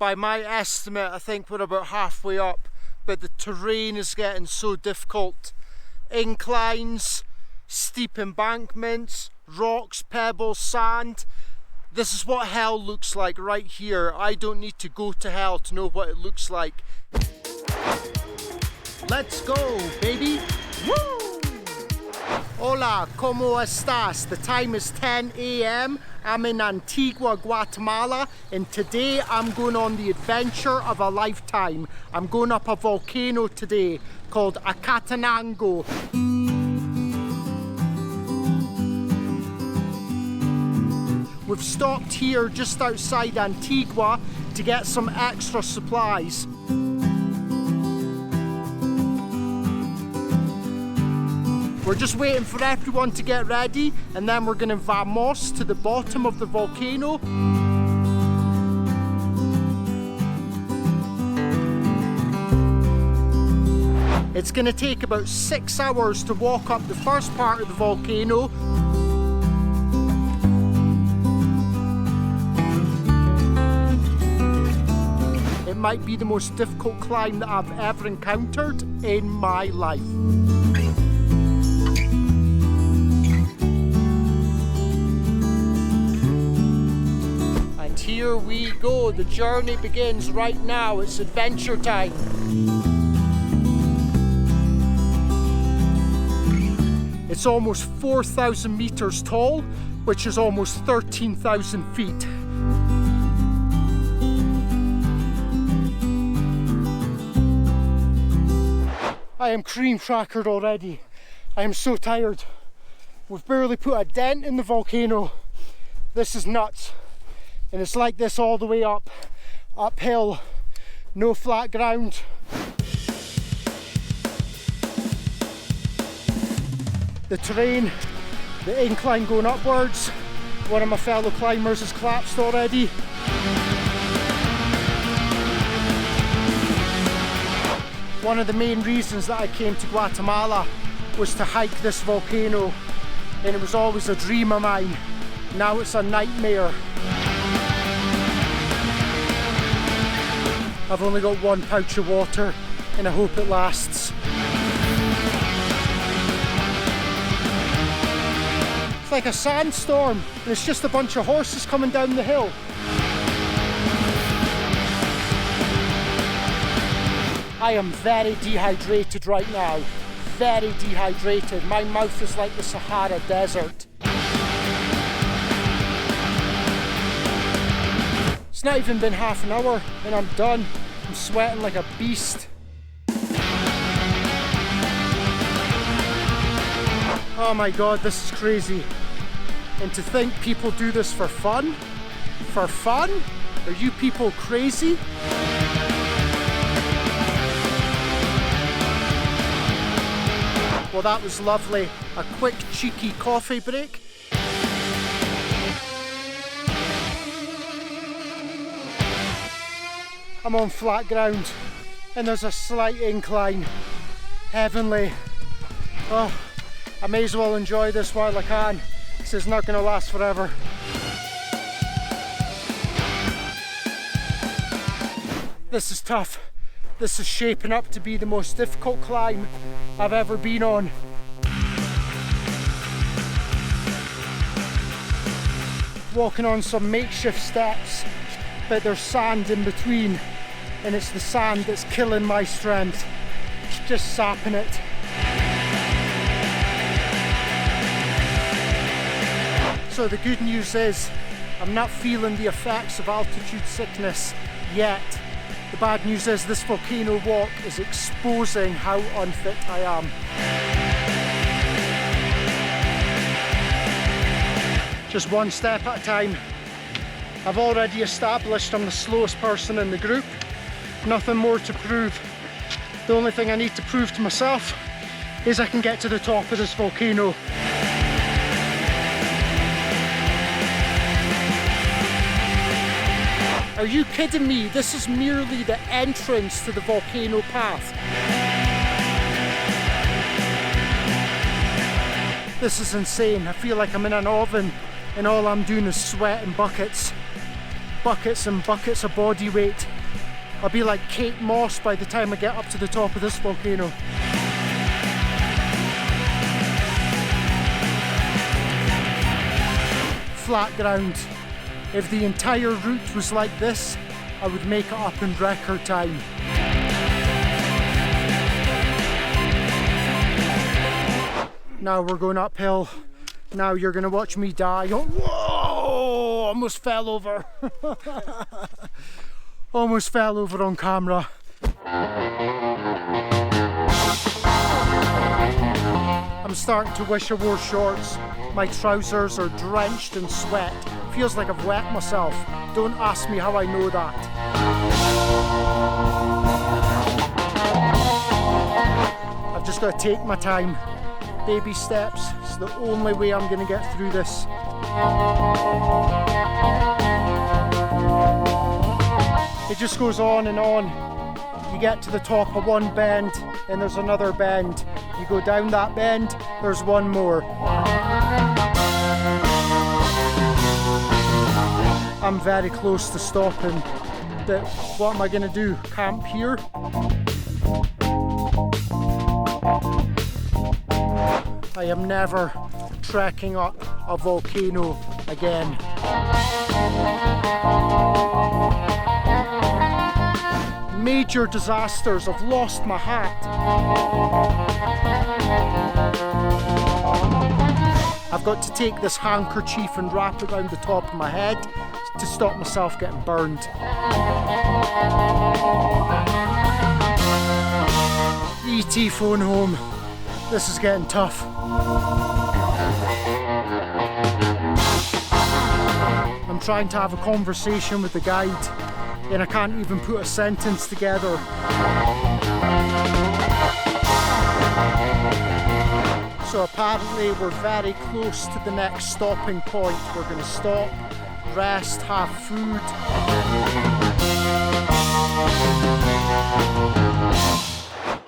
By my estimate, I think we're about halfway up, but the terrain is getting so difficult. Inclines, steep embankments, rocks, pebbles, sand. This is what hell looks like right here. I don't need to go to hell to know what it looks like. Let's go, baby! Woo! Hola, ¿cómo estás? The time is 10 a.m. I'm in Antigua, Guatemala, and today I'm going on the adventure of a lifetime. I'm going up a volcano today called Acatenango. We've stopped here just outside Antigua to get some extra supplies. We're just waiting for everyone to get ready, and then we're going to vamos to the bottom of the volcano. It's going to take about 6 hours to walk up the first part of the volcano. It might be the most difficult climb that I've ever encountered in my life. Here we go, the journey begins right now, it's adventure time. It's almost 4,000 meters tall, which is almost 13,000 feet. I am cream crackered already. I am so tired. We've barely put a dent in the volcano. This is nuts. And it's like this all the way up, uphill, no flat ground. The terrain, the incline going upwards. One of my fellow climbers has collapsed already. One of the main reasons that I came to Guatemala was to hike this volcano, and it was always a dream of mine. Now it's a nightmare. I've only got one pouch of water and I hope it lasts. It's like a sandstorm and it's just a bunch of horses coming down the hill. I am very dehydrated right now. Very dehydrated. My mouth is like the Sahara Desert. It's not even been half an hour and I'm done. I'm sweating like a beast. Oh my god, this is crazy. And to think people do this for fun? For fun? Are you people crazy? Well, that was lovely. A quick cheeky coffee break. I'm on flat ground and there's a slight incline. Heavenly. Oh, I may as well enjoy this while I can. This is not going to last forever. This is tough. This is shaping up to be the most difficult climb I've ever been on. Walking on some makeshift steps, but there's sand in between, and it's the sand that's killing my strength. It's just sapping it. So the good news is, I'm not feeling the effects of altitude sickness yet. The bad news is this volcano walk is exposing how unfit I am. Just one step at a time. I've already established I'm the slowest person in the group. Nothing more to prove. The only thing I need to prove to myself is I can get to the top of this volcano. Are you kidding me? This is merely the entrance to the volcano path. This is insane. I feel like I'm in an oven and all I'm doing is sweat in buckets. buckets and buckets of body weight. I'll be like Kate Moss by the time I get up to the top of this volcano. Flat ground. If the entire route was like this, I would make it up in record time. Now we're going uphill. Now you're gonna watch me die. Oh, whoa! Almost fell over. Almost fell over on camera. I'm starting to wish I wore shorts. My trousers are drenched in sweat. Feels like I've wet myself. Don't ask me how I know that. I've just got to take my time. Baby steps. It's the only way I'm going to get through this. It just goes on and on. You get to the top of one bend, and there's another bend. You go down that bend, there's one more. I'm very close to stopping, but what am I going to do? Camp here? I am never trekking up a volcano again. Major disasters. I've lost my hat. I've got to take this handkerchief and wrap it around the top of my head to stop myself getting burned. ET phone home. This is getting tough. I'm trying to have a conversation with the guide and I can't even put a sentence together. So apparently we're very close to the next stopping point. We're going to stop, rest, have food.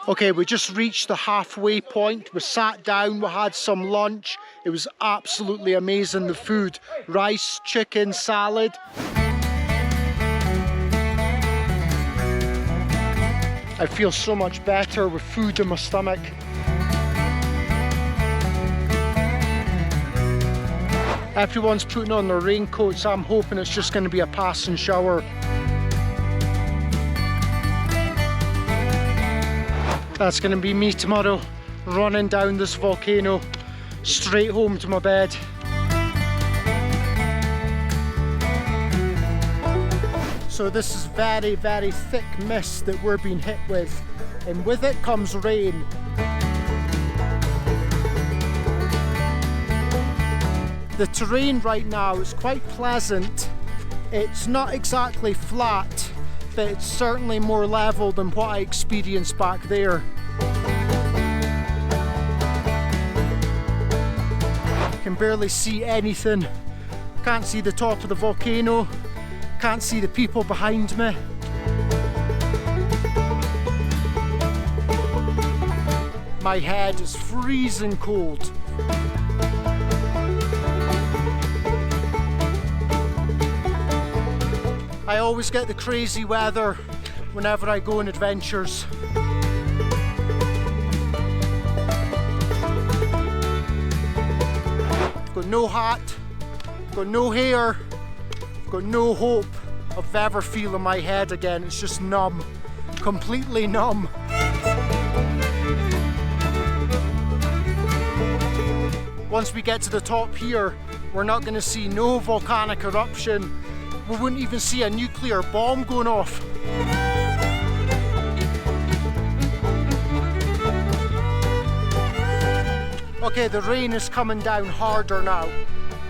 Okay, we just reached the halfway point. We sat down, we had some lunch. It was absolutely amazing, the food. Rice, chicken, salad. I feel so much better with food in my stomach. Everyone's putting on their raincoats. I'm hoping it's just going to be a passing shower. That's going to be me tomorrow, running down this volcano, straight home to my bed. So this is very, very thick mist that we're being hit with, and with it comes rain. The terrain right now is quite pleasant. It's not exactly flat, but it's certainly more level than what I experienced back there. I can barely see anything. Can't see the top of the volcano. Can't see the people behind me. My head is freezing cold. I always get the crazy weather whenever I go on adventures. I've got no hat, got no hair, got no hope of ever feeling my head again. It's just numb, completely numb. Once we get to the top here, we're not going to see no volcanic eruption. We wouldn't even see a nuclear bomb going off. Okay, the rain is coming down harder now.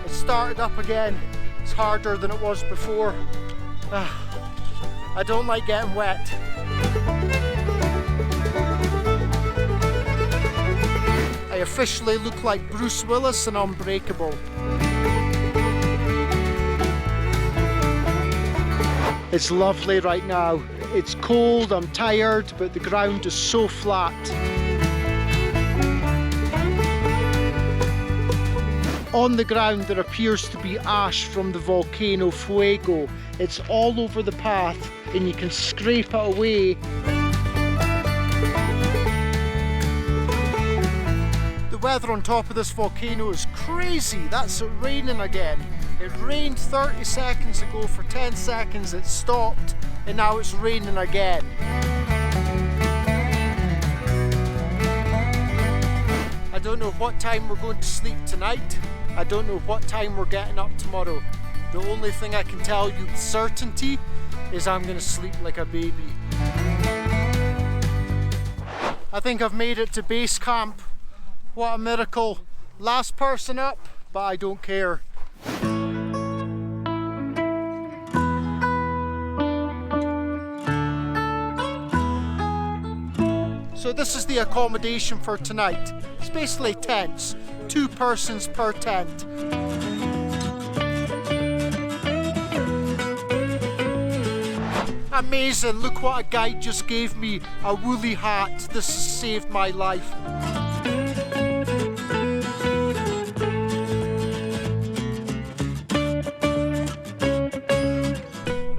It started up again. It's harder than it was before. I don't like getting wet. I officially look like Bruce Willis in Unbreakable. It's lovely right now. It's cold, I'm tired, but the ground is so flat. On the ground there appears to be ash from the volcano Fuego. It's all over the path and you can scrape it away. The weather on top of this volcano is crazy. That's it raining again. It rained 30 seconds ago, for 10 seconds it stopped, and now it's raining again. I don't know what time we're going to sleep tonight. I don't know what time we're getting up tomorrow. The only thing I can tell you with certainty is I'm going to sleep like a baby. I think I've made it to base camp. What a miracle. Last person up, but I don't care. So this is the accommodation for tonight. It's basically tents, 2 persons per tent. Amazing, look what a guide just gave me, a woolly hat. This has saved my life.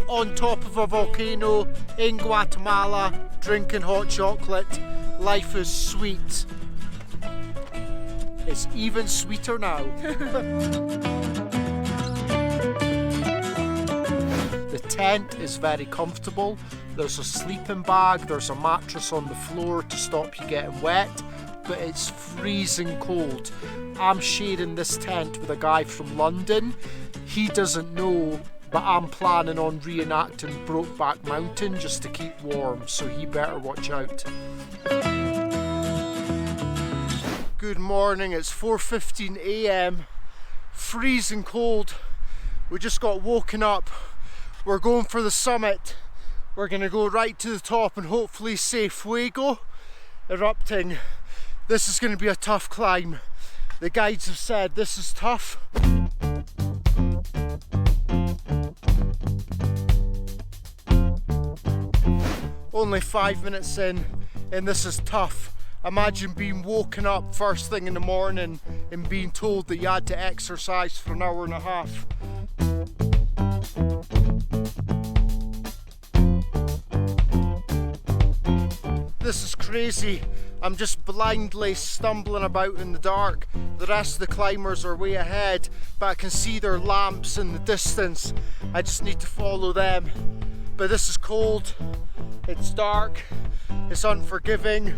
On top of a volcano in Guatemala, drinking hot chocolate. Life is sweet. It's even sweeter now. The tent is very comfortable. There's a sleeping bag, there's a mattress on the floor to stop you getting wet, but it's freezing cold. I'm sharing this tent with a guy from London. He doesn't know, but I'm planning on reenacting Brokeback Mountain just to keep warm, so he better watch out. Good morning, it's 4:15 a.m. Freezing cold. We just got woken up. We're going for the summit. We're gonna go right to the top and hopefully see Fuego erupting. This is gonna be a tough climb. The guides have said this is tough. Only 5 minutes in and this is tough. Imagine being woken up first thing in the morning and being told that you had to exercise for an hour and a half. This is crazy. I'm just blindly stumbling about in the dark. The rest of the climbers are way ahead, but I can see their lamps in the distance. I just need to follow them. But this is cold, it's dark, it's unforgiving.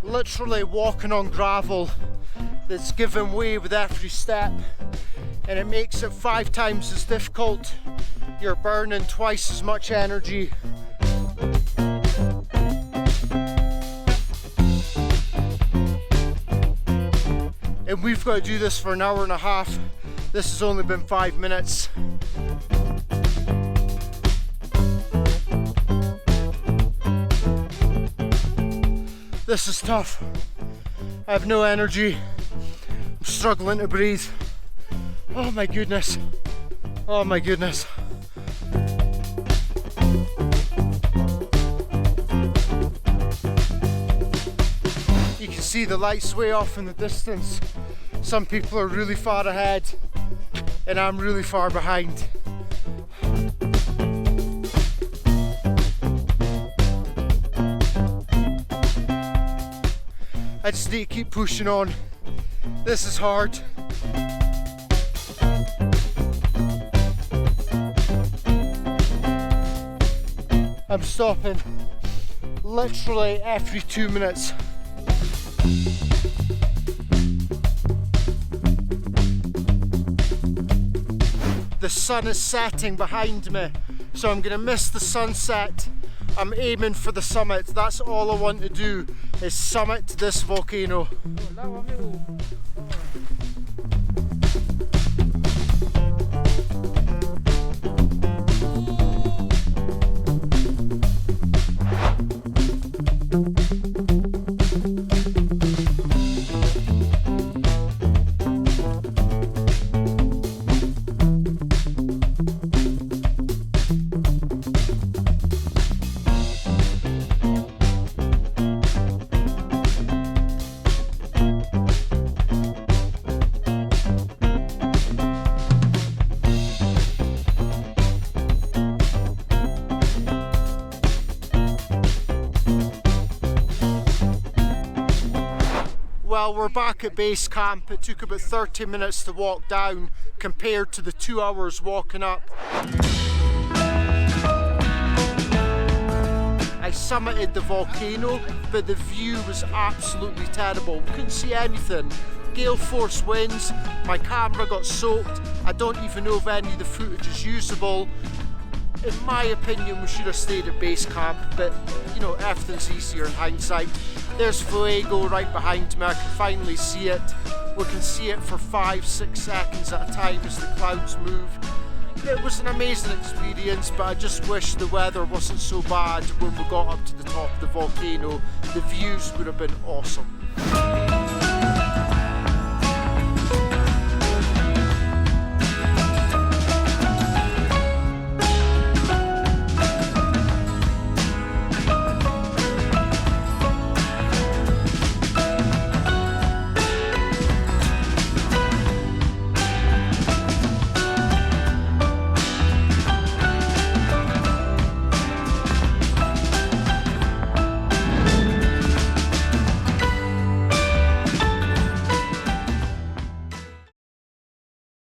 Literally walking on gravel that's giving way with every step, and it makes it 5 times as difficult. You're burning twice as much energy. And we've got to do this for an hour and a half. This has only been 5 minutes. This is tough. I have no energy. I'm struggling to breathe. Oh my goodness. Oh my goodness. You can see the lights way off in the distance. Some people are really far ahead and I'm really far behind. I just need to keep pushing on. This is hard. I'm stopping literally every 2 minutes. The sun is setting behind me, so I'm gonna miss the sunset. I'm aiming for the summit. That's all I want to do, is summit this volcano. Well, we're back at base camp. It took about 30 minutes to walk down compared to the 2 hours walking up. I summited the volcano, but the view was absolutely terrible. Couldn't see anything. Gale force winds, my camera got soaked. I don't even know if any of the footage is usable. In my opinion, we should have stayed at base camp, but you know, everything's easier in hindsight. There's Fuego right behind me, I can finally see it. We can see it for 5-6 seconds at a time as the clouds move. It was an amazing experience, but I just wish the weather wasn't so bad when we got up to the top of the volcano. The views would have been awesome.